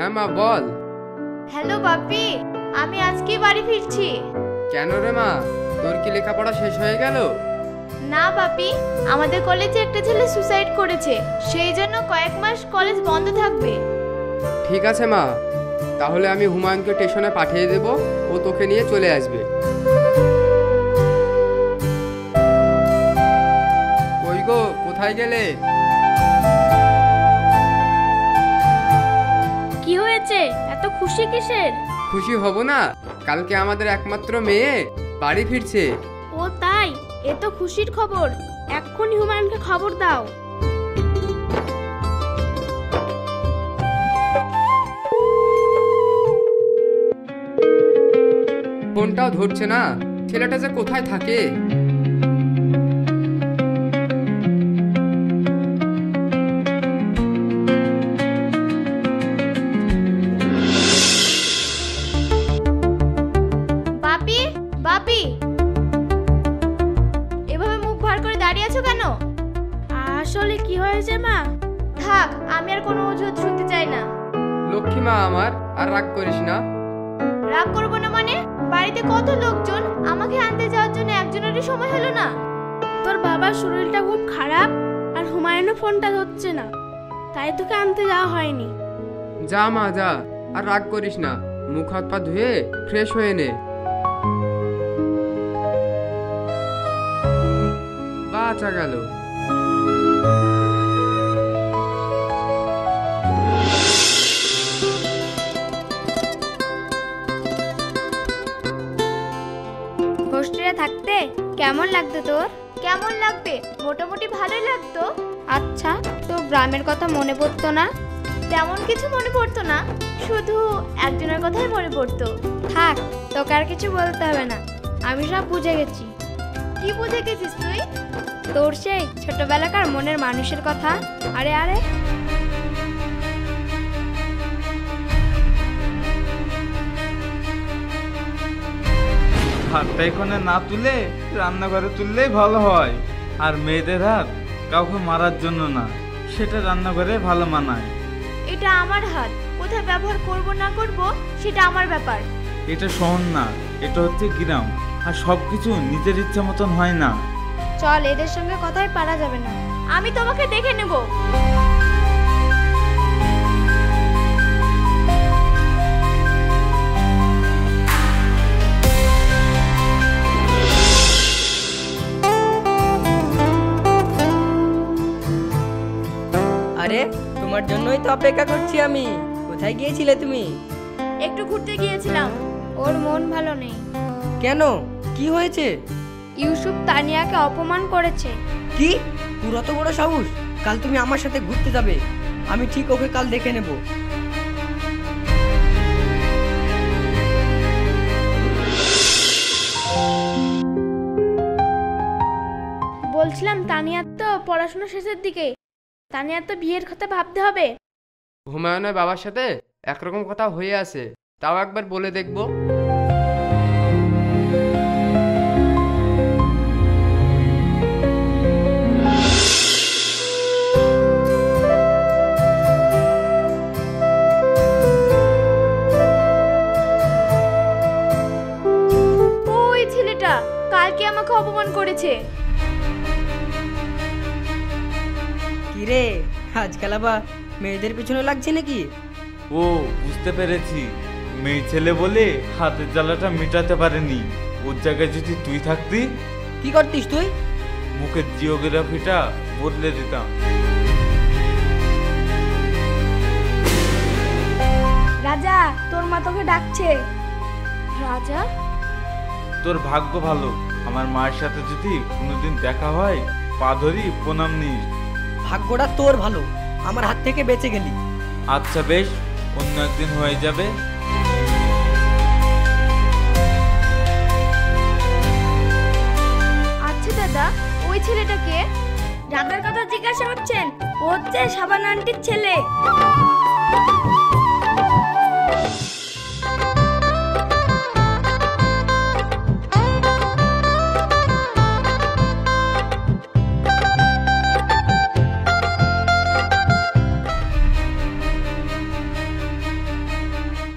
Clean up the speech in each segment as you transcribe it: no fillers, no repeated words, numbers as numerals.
হ্যাঁ মা বল। হ্যালো বাপি, আমি আজকেই বাড়ি ফিরছি। কেন রে মা, তোর কি লেখাপড়া শেষ হয়ে গেল? না বাপি, আমাদের কলেজে একটা ছেলে সুসাইড করেছে, সেই জন্য কয়েক মাস কলেজ বন্ধ থাকবে। ঠিক আছে মা, তাহলে আমি হুমায়ুনকে স্টেশনে পাঠিয়ে দেব, ও তোকে নিয়ে চলে আসবে। কই গো, কোথায় গেলে? কি হয়েছে, এত খুশি কিসের? খুশি হব না, কালকে আমাদের একমাত্র মেয়ে বাড়ি ফিরছে। ও তাই, এ তো খুশির খবর। এক্ষুনি হুমায়ুনকে খবর দাও। ফোনটাও ধরছে না, ছেলেটা যে কোথায় থাকে। বাপি, বাপি, এভাবে মুখ ভার করে দাঁড়িয়ে আছো কেন? আসলে কি হয়েছে মা? থাক, আমি আর কোনো অজুহাত শুনতে চাই না। লক্ষ্মী মা আমার, আর রাগ করিস না। রাগ করবো না মানে? বাড়িতে কত লোকজন, আমাকে আনতে যাওয়ার জন্য একজনেরই সময় হলো না। তোর বাবার শরীরটা খুব খারাপ, আর হুমায়ুনও ফোনটা ধরছে না, তাই তোকে আনতে যাওয়া হয়নি। যা মা যা, আর রাগ করিস না, মুখ হাত পা ধুয়ে ফ্রেশ হয়ে নে। বাঁচা গেল। হোস্টেলে থাকতে কেমন লাগতো তোর? কেমন লাগবে, মোটামুটি ভালোই লাগতো। আচ্ছা, তো গ্রামের কথা মনে পড়তো না? তেমন কিছু মনে পড়তো না, শুধু একজনের কথাই মনে পড়তো। থাক, তোকে আর কিছু বলতে হবে না, আমি সব বুঝে গেছি। কি বুঝে গেছিস তুই? তোর সেই ছোটবেলাকার মনের মানুষের কথা। আরে আরে, হাতটা এখানে না তুলে রান্নাঘরে তুললেই ভালো হয়। আর মেয়েদের হাত কাউকে মারার জন্য না, সেটা রান্নাঘরে ভালো মানায়। এটা আমার হাত, কোথায় ব্যবহার করব না করব সেটা আমার ব্যাপার। এটা শহর না, এটা হচ্ছে গ্রাম, আর সবকিছু নিজের ইচ্ছা মতন হয় না। চল, এদের সঙ্গে কথাই পারা যাবে না, আমি তোমাকে দেখে নেব। আরে তোমার জন্যই তো অপেক্ষা করছি আমি। কোথায় গিয়েছিলে তুমি? একটু ঘুরতে গিয়েছিলাম। ওর মন ভালো নেই। কেন, কি হয়েছে? ইউসুফ তানিয়াকে অপমান করেছে। কি, পুরো তো বড় সাহস! কাল তুমি আমার সাথে ঘুরতে যাবে, আমি ঠিক ওকে কাল দেখে নেব। বলছিলাম তানিয়ার তো পড়াশোনা শেষের দিকে, তানিয়ার তো বিয়ের কথা ভাবতে হবে। হুমায়ুনের বাবার সাথে একরকম কথা হয়ে আছে, তাও একবার বলে দেখবো। ওই ছেলেটা কালকে আমাকে অপমান করেছে। কিরে, আজকাল আবার মেয়েদের পিছনে লাগছে নাকি? ও বুঝতে পেরেছি, মেয়ে ছেলে বলে হাতের জ্বালাটা মেটাতে পারেনি। ওর জায়গায় যদি তুই থাকতি, কি করতিস তুই? মুখের জিওগ্রাফিটা বদলে দিতাম। রাজা, তোর মা তোকে ডাকছে। রাজা? তোর ভাগ্য ভালো, আমার মায়ের সাথে যদি কোনোদিন দেখা হয় পা ধরি প্রণাম নিস। ভাগ্যটা তোর ভালো, আমার হাত থেকে বেঁচে গেলি। আচ্ছা বেশ, অন্য একদিন হয়ে যাবে। আচ্ছা দাদা, ওই ছেলেটাকে? দাদার কথা জিজ্ঞাসা করছেন, ও হচ্ছে সাবান আন্টির ছেলে।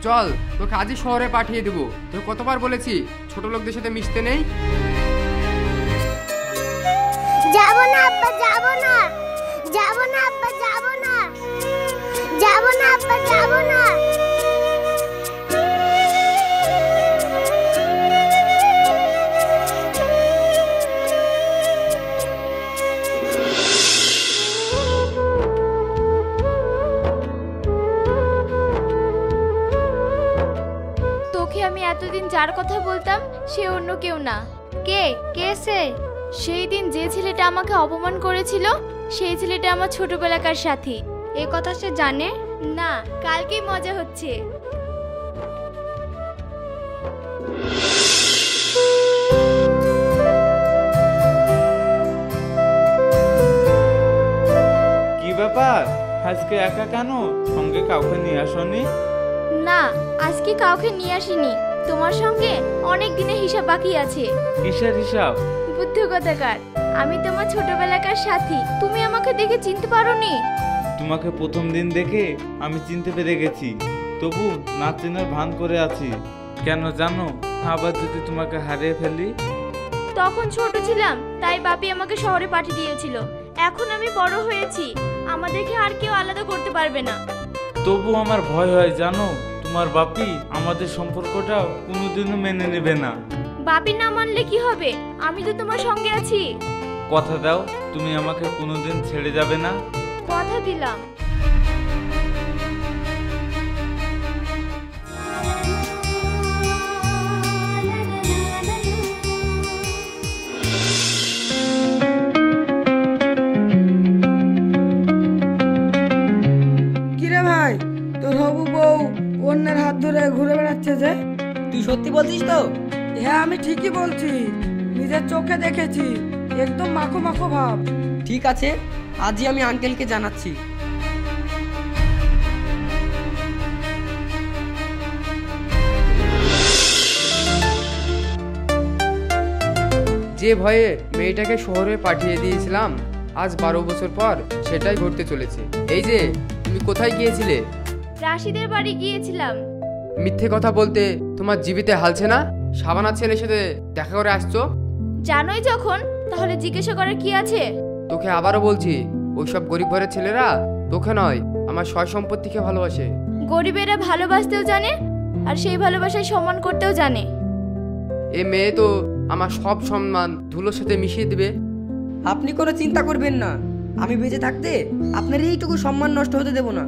চল তোকে আজই শহরে পাঠিয়ে দেবো। তোকে কতবার বলেছি ছোট লোকদের সাথে মিশতে নেই। যাবো না আব্বা, যাবো না, যাবো না আব্বা, যাবো না, যাবো না আব্বা, যাবো না। তোকে আমি এতদিন যার কথা বলতাম সে অন্য কেউ না। কে সে? সেই দিন যে ছেলেটা আমাকে অপমান করেছিল সেই ছেলেটা আমার ছোটবেলাকার সাথী। এ কথা সে জানে না? কালকেই মজা হচ্ছে। কি ব্যাপার, আজকে একা কেন? সঙ্গে কাউকে নিয়ে আসনি? না, আজকে কাউকে নিয়ে আসিনি। তোমার সঙ্গে অনেক দিনের হিসাব বাকি আছে। কিসের হিসাব? বুদ্ধু কথাকার, আমি তোমার ছোটবেলাকার সাথী। তুমি আমাকে দেখে চিনতে পারোনি? তোমাকে প্রথম দিন দেখে আমি চিনতে পেরে গেছি, তবু না চেনার ভান করে আছি। কেন জানো? আবার যদি তোমাকে হারিয়ে ফেলি? তখন ছোট ছিলাম, তাই বাপি আমাকে শহরে পাঠিয়ে দিয়েছিল। এখন আমি বড় হয়েছি, আমাদেরকে আর কেউ আলাদা করতে পারবে না। তবু আমার ভয় হয় জানো, তোমার বাপি আমাদের সম্পর্কটা কোনোদিনও মেনে নেবে না। বাপি না মানলে কি হবে? আমি তো তোমার সঙ্গে আছি। কথা দাও তুমি আমাকে কোনোদিন ছেড়ে যাবে না। কথা দিলাম। কিরে ভাই, তোর হবু বউ অন্যের হাত ধরে ঘুরে বেড়াচ্ছে যে? তুই সত্যি বলছিস তো? হ্যাঁ, আমি ঠিকই বলছি, নিজের চোখে দেখেছি। একদম মাখো মাখো ভাব। ঠিক আছে, আজই আমি আঙ্কেলকে জানাচ্ছি। যে ভয়ে মেয়েটাকে শহরে পাঠিয়ে দিয়েছিলাম, আজ 12 বছর পর সেটাই ঘটতে চলেছে। এই যে, তুমি কোথায় গিয়েছিলে? রাশিদের বাড়ি গিয়েছিলাম। মিথ্যে কথা বলতে তোমার জীবিতে হালছে না? সাবানার ছেলের সাথে দেখা করে আসছো। জানোই যখন, তাহলে জিজ্ঞাসা করার কি আছে? তোকে আবারও বলছি, ওইসব গরিব ঘরের ছেলেরা তোকে নয়, আমার সয় সম্পত্তিকে ভালোবাসে। গরিবেরা ভালোবাসতেও জানে, আর সেই ভালোবাসায় সম্মান করতেও জানে। এ মেয়ে তো আমার সব সম্মান ধুলোর সাথে মিশিয়ে দিবে। আপনি কোনো চিন্তা করবেন না, আমি বেঁচে থাকতে আপনার এইটুকু সম্মান নষ্ট হতে দেব না।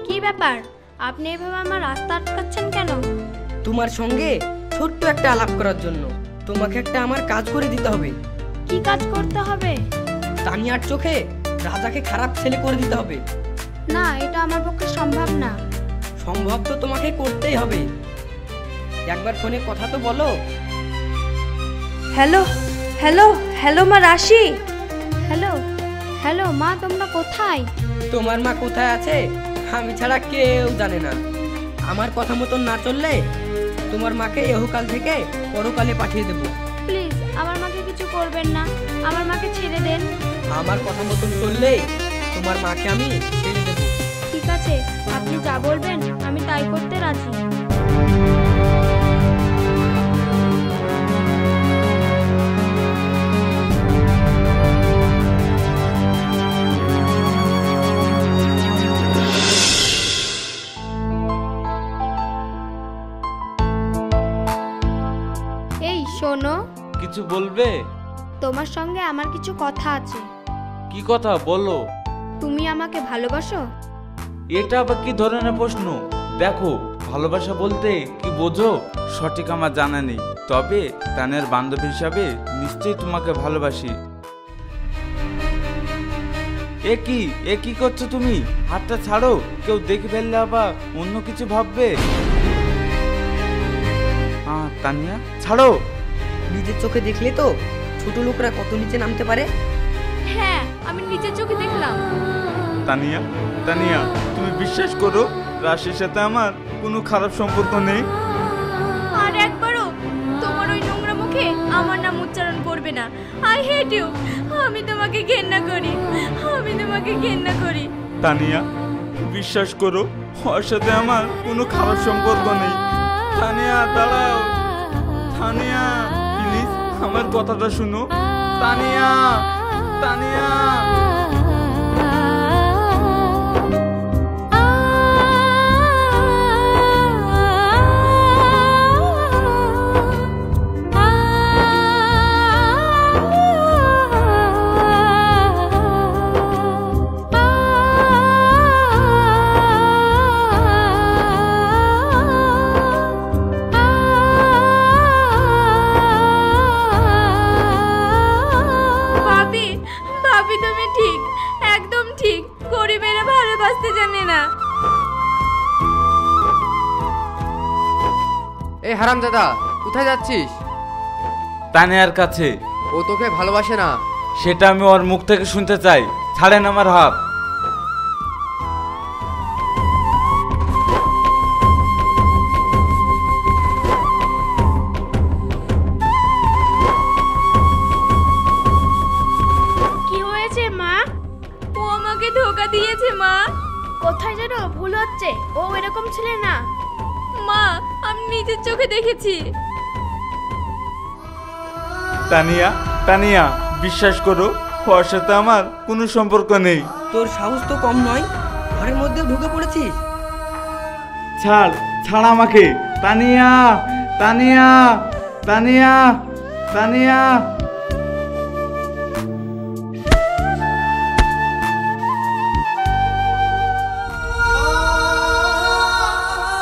কি ব্যাপার, আপনি এভাবে আমার রাস্তা আটকাচ্ছেন কেন? তোমার সঙ্গে ছোট্ট একটা আলাপ করার জন্য। তোমাকে একটা আমার কাজ করে দিতে হবে। কি কাজ করতে হবে? তানিয়ার চোখে রাজাকে খারাপ ছেলে করে দিতে হবে। না, এটা আমার পক্ষে সম্ভব না। সম্ভব তো তোমাকে করতেই হবে। একবার ফোনে কথা তো বলো। হ্যালো হ্যালো হ্যালো মা রাশি। হ্যালো হ্যালো মা, তোমরা কোথায়? তোমার মা কোথায় আছে আমি ছাড়া কেউ জানে না। আমার কথা মতন না চললে তোমার মাকে এহকাল থেকে পরকালে পাঠিয়ে দেব। প্লিজ আমার মাকে কিছু করবেন না, আমার মাকে ছেড়ে দেন। আমার কথা মতন চললেই তোমার মাকে আমি ছেড়ে দেব। ঠিক আছে, আপনি যা বলবেন আমি তাই করতে রাজি। এই শোনো, কিছু বলবে? তোমার সঙ্গে আমার কিছু কথা আছে। কি কথা বলো? তুমি আমাকে ভালোবাসো? এটা আবার কি ধরনের প্রশ্ন? দেখো, ভালোবাসা বলতে কি বোঝো সঠিক আমার জানা নেই, তবে তানের বান্ধবী হিসাবে নিশ্চয়ই তোমাকে ভালোবাসি। এ কি করছো তুমি? হাতটা ছাড়ো, কেউ দেখে ফেললে আবার অন্য কিছু ভাববে। তানিয়া, ছাড়ো। নিজের চোখে দেখলে তো ছোট লোকরা কত নিচে নামতে পারে। হ্যাঁ, আমি নিজের চোখে দেখলাম। তানিয়া, তানিয়া, তুমি বিশ্বাস করো রাশির সাথে আমার কোনো খারাপ সম্পর্ক নেই। আর একবারও তোমার ওই নোংরা মুখে আমার নাম উচ্চারণ করবে না। I hate you. আমি তোমাকে ঘেন্না করি, আমি তোমাকে ঘেন্না করি। তানিয়া, বিশ্বাস করো ওর সাথে আমার কোনো খারাপ সম্পর্ক নেই। তানিয়া দাঁড়াও, তানিয়া প্লিজ আমার কথাটা শুনো। তানিয়া, তানিয়া। ভাবি তুমি ঠিক, একদম ঠিক। গরিবেরা ভালোবাসতে জানে না। এই হারামজাদা, কোথায় যাচ্ছিস? তানিয়ার কাছে। ও তোকে ভালোবাসে না। সেটা আমি ওর মুখ থেকে শুনতে চাই। ছাড়েন আমার হাত। কি হয়েছে মা? ও আমাকে ধোকা দিয়েছে মা। কোথায় যেন ভুল হচ্ছে, ও এরকম ছেলে না। মা, আমি নিজের চোখে দেখেছি। তানিয়া, তানিয়া বিশ্বাস করো ওর সাথে আমার কোনো সম্পর্ক নেই। তোর সাহস তো কম নয়, ঘরের মধ্যে ঢুকে পড়েছিস। ছাড়, ছাড় আমাকে। তানিয়া, তানিয়া, তানিয়া, তানিয়া।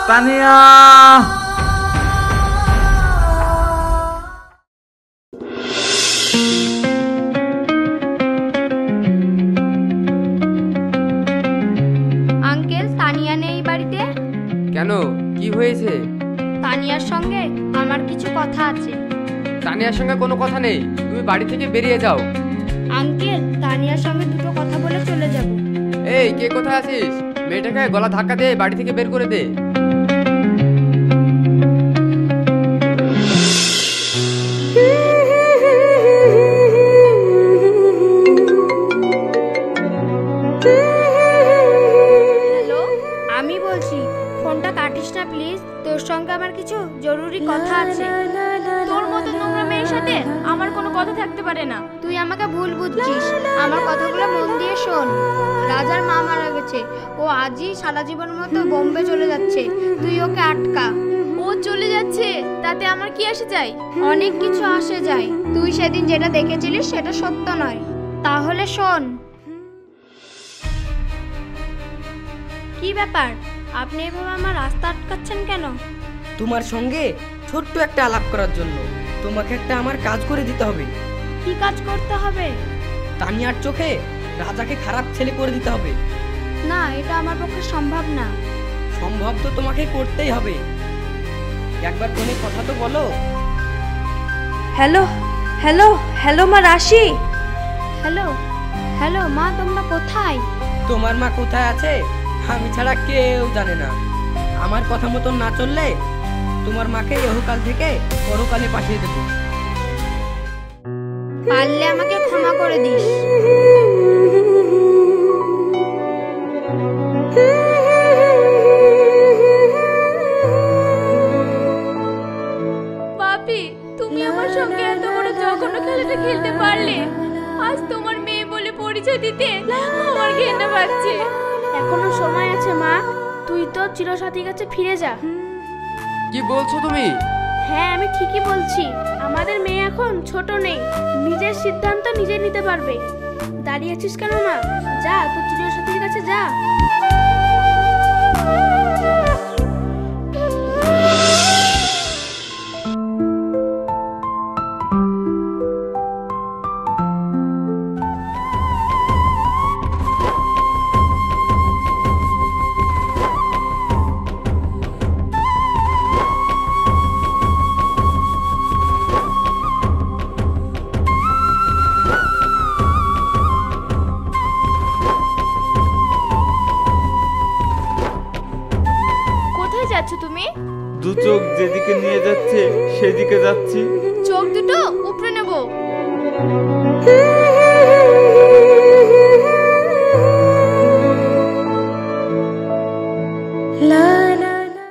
তানিয়া। আঙ্কেল, তানিয়া নেই বাড়িতে? কেন, কি হয়েছে? তানিয়ার সঙ্গে আমার কিছু কথা আছে। তানিয়ার সঙ্গে কোনো কথা নেই, তুমি বাড়ি থেকে বেরিয়ে যাও। আঙ্কেল, তানিয়ার সঙ্গে দুটো কথা বলে চলে যাব। এই, কে কোথায় আছিস? মেয়েটাকে গলা ধাক্কা দিয়ে বাড়ি থেকে বের করে দে। হ্যালো, আমি বলছি, ফোনটা কাটিস না প্লিজ। তোর সঙ্গে আমার কিছু জরুরি কথা আছে। তোর মতো নোংরা মেয়ের সাথে আমার কোনো কথা থাকতে পারে না। তুই আমাকে ভুল বুঝছিস, আমার কথাগুলো মন দিয়ে শোন। রাজার মা মারা গেছে, ও আজই সারা জীবন মতো বোম্বে চলে যাচ্ছে। তুই ওকে আটকা। ও চলে যাচ্ছে, তাতে আমার কি আসে যায়? অনেক কিছু আসে যায়। তুই সেদিন যেটা দেখেছিলিস সেটা সত্য নয়। তাহলে শোন। কি ব্যাপার, আপনি এভাবে আমার রাস্তা আটকাচ্ছেন কেন? তোমার সঙ্গে ছোট্ট একটা আলাপ করার জন্য। তোমাকে একটা আমার কাজ করে দিতে হবে। কি কাজ করতে হবে? তানিয়ার চোখে রাজাকে খারাপ ছেলে করে দিতে হবে। না, এটা আমার পক্ষে সম্ভব না। সম্ভব তো তোমাকে করতেই হবে। একবার ফোনে কথা তো বলো। হ্যালো হ্যালো হ্যালো মা, রাশি। হ্যালো হ্যালো মা, তোমরা কোথায়? তোমার মা কোথায় আছে আমি ছাড়া কেউ জানে না। আমার কথা মতন না চললে তোমার মাকে ইহকাল থেকে পরকালে পাঠিয়ে দেব। পারলে আমাকে ক্ষমা করে দিস। পাপি, তুমি আমার সঙ্গে এত বড় জঘন্য খেলাটা খেলতে পারলে? আজ তোমার মেয়ে বলে পরিচয় দিতে আমার ঘেন্না পাচ্ছে। এখনো সময় আছে মা, তুই তো চিরসাথীর কাছে ফিরে যা। কি বলছো তুমি? হ্যাঁ, আমি ঠিকই বলছি। আমাদের মেয়ে এখন ছোট নেই, নিজের সিদ্ধান্ত নিজে নিতে পারবে। দাঁড়িয়ে আছিস কেন মা? যা, তোর চিরসাথীর কাছে যা। কোথায় যাচ্ছ তুমি? দু চোখ যেদিকে নিয়ে যাচ্ছে সেদিকে যাচ্ছি। চোখ দুটো উপরে নেব।